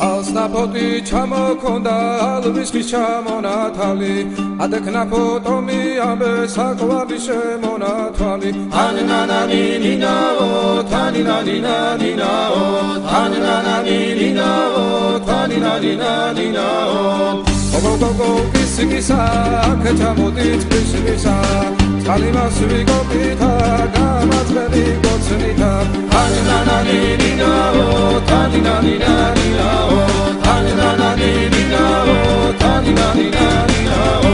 Alsnapoti chamokonda alvisqis chamonatali adeknapotomi ambe sakwali shemonatvali anananininao taninaninaninao anananininao taninaninaninao ogogogo kisigisa kechamodit kisigisa Kalimasvigopita gamazveri gotsunita anananininao taninaninaninao anananininao taninaninaninao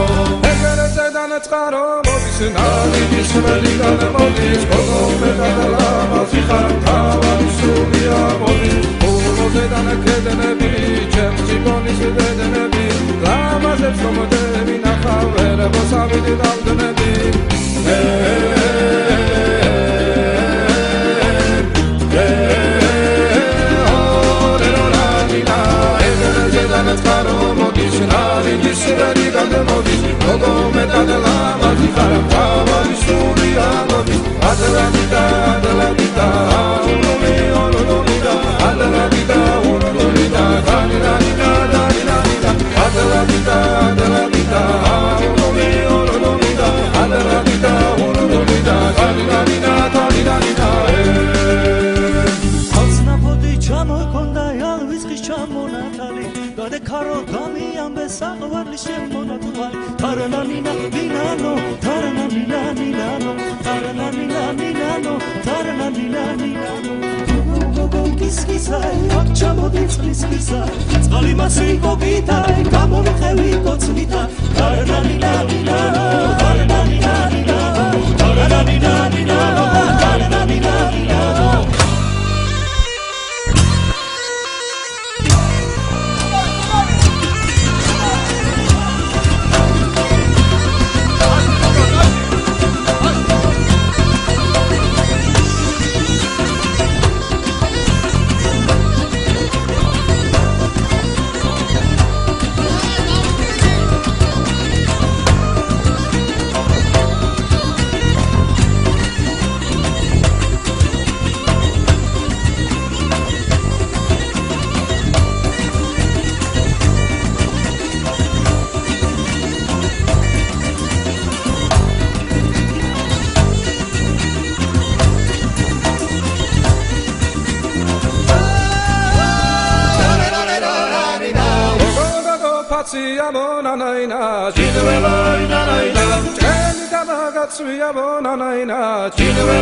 egerezedan წყარო მოდის ნალიდის ველიდან მოდის გოგომედალა მასიხარ თავი სულია მოდის ულოდედან ქედნები ჩემს ჯიბონის დედნები ლამაზებს მომდები ნახავ ვერებო სამიდი დავდნები Chino